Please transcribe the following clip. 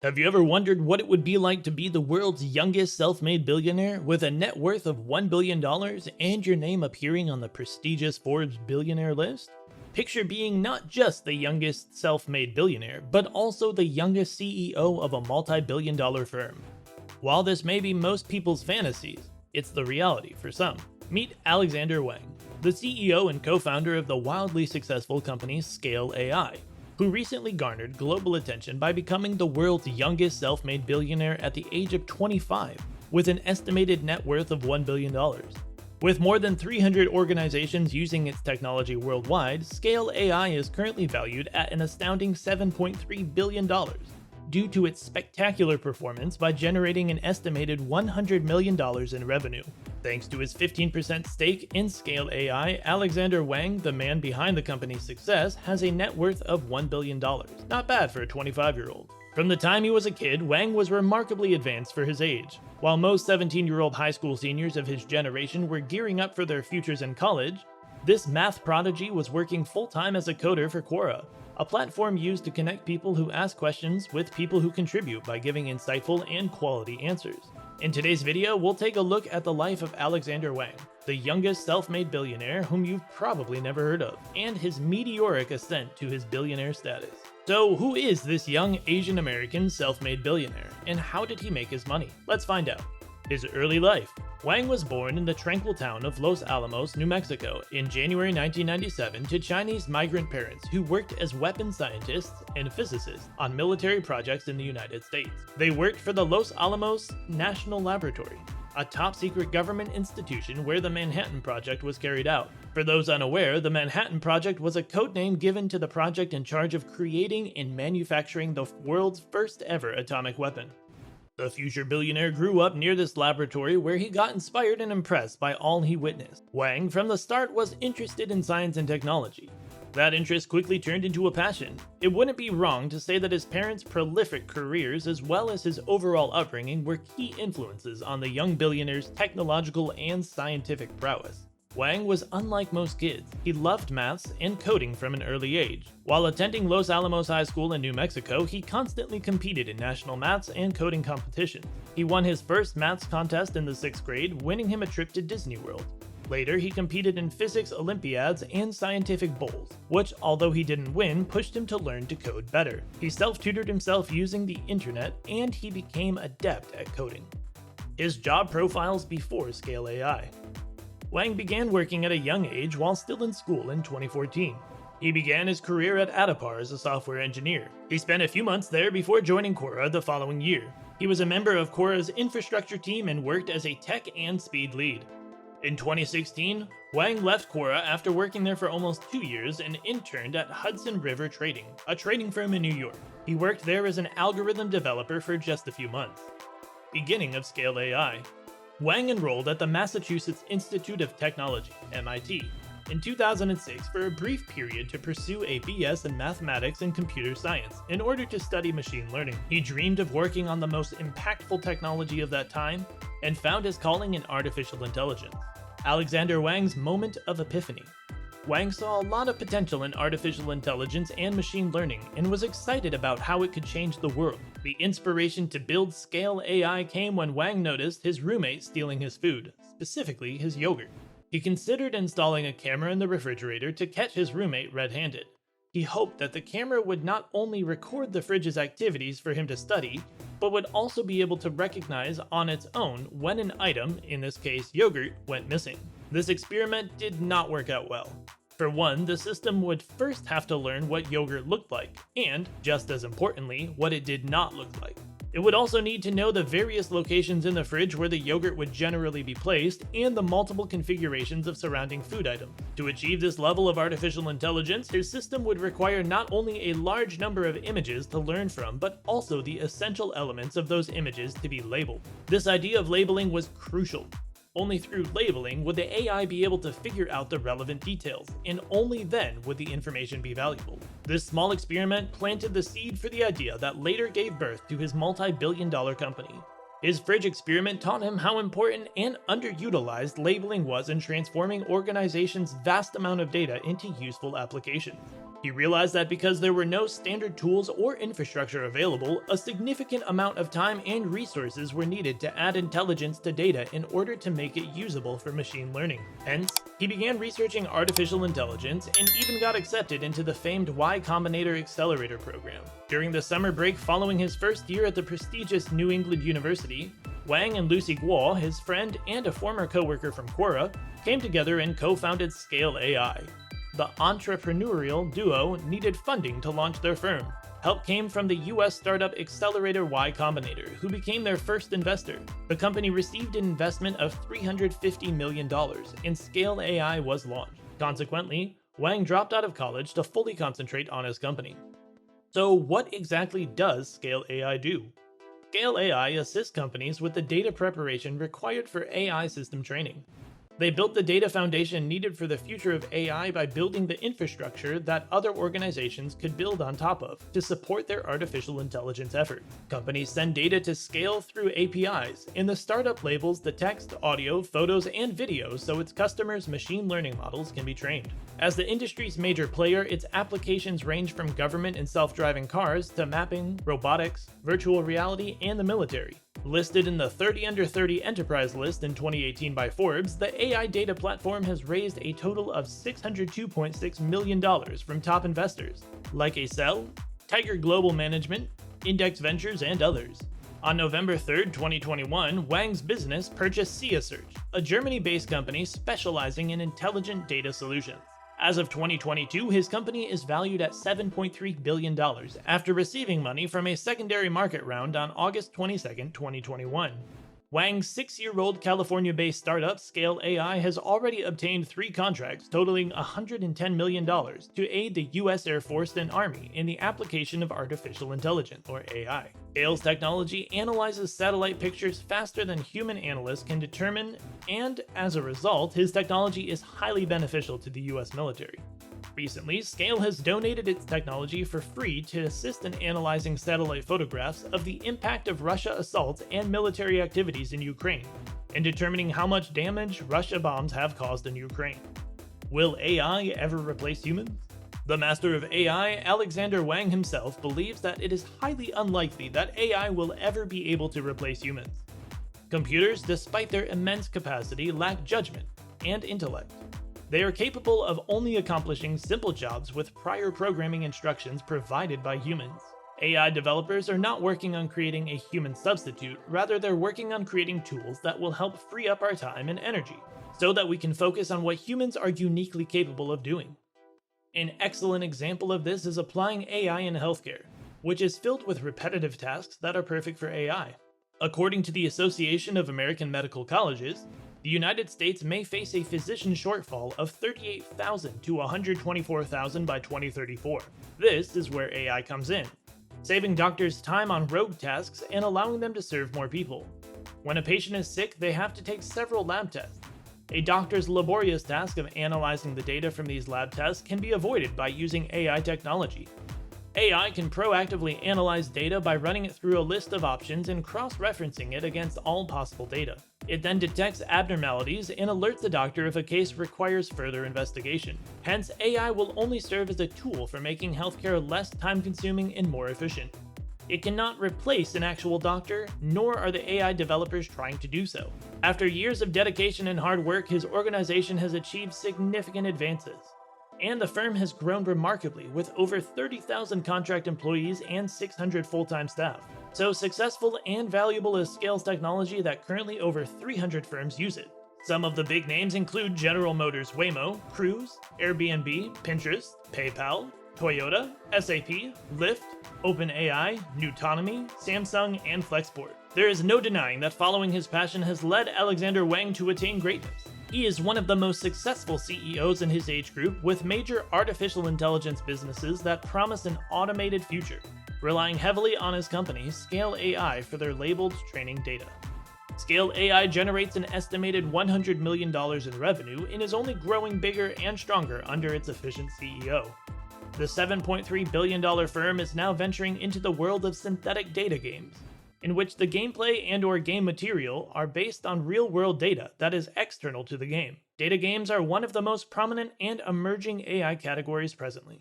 Have you ever wondered what it would be like to be the world's youngest self-made billionaire with a net worth of $1 billion and your name appearing on the prestigious Forbes Billionaire list? Picture being not just the youngest self-made billionaire, but also the youngest CEO of a multi-billion-dollar firm. While this may be most people's fantasies, it's the reality for some. Meet Alexandr Wang, the CEO and co-founder of the wildly successful company Scale AI, who recently garnered global attention by becoming the world's youngest self-made billionaire at the age of 25, with an estimated net worth of $1 billion. With more than 300 organizations using its technology worldwide, Scale AI is currently valued at an astounding $7.3 billion, due to its spectacular performance by generating an estimated $100 million in revenue. Thanks to his 15% stake in Scale AI, Alexandr Wang, the man behind the company's success, has a net worth of $1 billion. Not bad for a 25-year-old. From the time he was a kid, Wang was remarkably advanced for his age. While most 17-year-old high school seniors of his generation were gearing up for their futures in college, this math prodigy was working full-time as a coder for Quora, a platform used to connect people who ask questions with people who contribute by giving insightful and quality answers. In today's video, we'll take a look at the life of Alexandr Wang, the youngest self-made billionaire whom you've probably never heard of, and his meteoric ascent to his billionaire status. So who is this young Asian American self-made billionaire, and how did he make his money? Let's find out. His early life. Wang was born in the tranquil town of Los Alamos, New Mexico in January 1997 to Chinese migrant parents who worked as weapons scientists and physicists on military projects in the United States. They worked for the Los Alamos National Laboratory, a top-secret government institution where the Manhattan Project was carried out. For those unaware, the Manhattan Project was a codename given to the project in charge of creating and manufacturing the world's first ever atomic weapon. The future billionaire grew up near this laboratory where he got inspired and impressed by all he witnessed. Wang, from the start, was interested in science and technology. That interest quickly turned into a passion. It wouldn't be wrong to say that his parents' prolific careers as well as his overall upbringing were key influences on the young billionaire's technological and scientific prowess. Wang was unlike most kids. He loved maths and coding from an early age. While attending Los Alamos High School in New Mexico, he constantly competed in national maths and coding competitions. He won his first maths contest in the 6th grade, winning him a trip to Disney World. Later, he competed in physics Olympiads and scientific bowls, which, although he didn't win, pushed him to learn to code better. He self-tutored himself using the internet, and he became adept at coding. His job profiles before Scale AI. Wang began working at a young age while still in school in 2014. He began his career at Adapar as a software engineer. He spent a few months there before joining Quora the following year. He was a member of Quora's infrastructure team and worked as a tech and speed lead. In 2016, Wang left Quora after working there for almost 2 years and interned at Hudson River Trading, a trading firm in New York. He worked there as an algorithm developer for just a few months. Beginning of Scale AI. Wang enrolled at the Massachusetts Institute of Technology, MIT, in 2006 for a brief period to pursue a BS in mathematics and computer science in order to study machine learning. He dreamed of working on the most impactful technology of that time and found his calling in artificial intelligence. Alexandr Wang's moment of epiphany. Wang saw a lot of potential in artificial intelligence and machine learning and was excited about how it could change the world. The inspiration to build Scale AI came when Wang noticed his roommate stealing his food, specifically his yogurt. He considered installing a camera in the refrigerator to catch his roommate red-handed. He hoped that the camera would not only record the fridge's activities for him to study, but would also be able to recognize on its own when an item, in this case yogurt, went missing. This experiment did not work out well. For one, the system would first have to learn what yogurt looked like, and, just as importantly, what it did not look like. It would also need to know the various locations in the fridge where the yogurt would generally be placed, and the multiple configurations of surrounding food items. To achieve this level of artificial intelligence, his system would require not only a large number of images to learn from, but also the essential elements of those images to be labeled. This idea of labeling was crucial. Only through labeling would the AI be able to figure out the relevant details, and only then would the information be valuable. This small experiment planted the seed for the idea that later gave birth to his multi-billion-dollar company. His fridge experiment taught him how important and underutilized labeling was in transforming organizations' vast amount of data into useful applications. He realized that because there were no standard tools or infrastructure available, a significant amount of time and resources were needed to add intelligence to data in order to make it usable for machine learning. Hence, he began researching artificial intelligence and even got accepted into the famed Y Combinator Accelerator program. During the summer break following his first year at the prestigious New England University, Wang and Lucy Guo, his friend and a former co-worker from Quora, came together and co-founded Scale AI. The entrepreneurial duo needed funding to launch their firm. Help came from the US startup accelerator Y Combinator, who became their first investor. The company received an investment of $350 million, and Scale AI was launched. Consequently, Wang dropped out of college to fully concentrate on his company. So what exactly does Scale AI do? Scale AI assists companies with the data preparation required for AI system training. They built the data foundation needed for the future of AI by building the infrastructure that other organizations could build on top of to support their artificial intelligence effort. Companies send data to Scale through APIs, and the startup labels the text, audio, photos, and videos so its customers' machine learning models can be trained. As the industry's major player, its applications range from government and self-driving cars to mapping, robotics, virtual reality, and the military. Listed in the 30 Under 30 Enterprise list in 2018 by Forbes, the AI data platform has raised a total of $602.6 million from top investors, like Accel, Tiger Global Management, Index Ventures, and others. On November 3, 2021, Wang's business purchased SeaSearch, a Germany-based company specializing in intelligent data solutions. As of 2022, his company is valued at $7.3 billion after receiving money from a secondary market round on August 22, 2021. Wang's 6-year-old California-based startup Scale AI has already obtained 3 contracts totaling $110 million to aid the US Air Force and Army in the application of artificial intelligence, or AI. Scale's technology analyzes satellite pictures faster than human analysts can determine, and as a result, his technology is highly beneficial to the US military. Recently, Scale has donated its technology for free to assist in analyzing satellite photographs of the impact of Russia assaults and military activities in Ukraine, and determining how much damage Russia bombs have caused in Ukraine. Will AI ever replace humans? The master of AI, Alexandr Wang himself, believes that it is highly unlikely that AI will ever be able to replace humans. Computers, despite their immense capacity, lack judgment and intellect. They are capable of only accomplishing simple jobs with prior programming instructions provided by humans. AI developers are not working on creating a human substitute, rather they're working on creating tools that will help free up our time and energy, so that we can focus on what humans are uniquely capable of doing. An excellent example of this is applying AI in healthcare, which is filled with repetitive tasks that are perfect for AI. According to the Association of American Medical Colleges, the United States may face a physician shortfall of 38,000 to 124,000 by 2034. This is where AI comes in, saving doctors time on rogue tasks and allowing them to serve more people. When a patient is sick, they have to take several lab tests. A doctor's laborious task of analyzing the data from these lab tests can be avoided by using AI technology. AI can proactively analyze data by running it through a list of options and cross-referencing it against all possible data. It then detects abnormalities and alerts the doctor if a case requires further investigation. Hence, AI will only serve as a tool for making healthcare less time-consuming and more efficient. It cannot replace an actual doctor, nor are the AI developers trying to do so. After years of dedication and hard work, his organization has achieved significant advances. And the firm has grown remarkably with over 30,000 contract employees and 600 full-time staff. So successful and valuable is Scale's technology that currently over 300 firms use it. Some of the big names include General Motors Waymo, Cruise, Airbnb, Pinterest, PayPal, Toyota, SAP, Lyft, OpenAI, Nutonomy, Samsung, and Flexport. There is no denying that following his passion has led Alexandr Wang to attain greatness. He is one of the most successful CEOs in his age group, with major artificial intelligence businesses that promise an automated future, relying heavily on his company, Scale AI, for their labeled training data. Scale AI generates an estimated $100 million in revenue and is only growing bigger and stronger under its efficient CEO. The $7.3 billion firm is now venturing into the world of synthetic data games, in which the gameplay and/or game material are based on real-world data that is external to the game. Data games are one of the most prominent and emerging AI categories presently.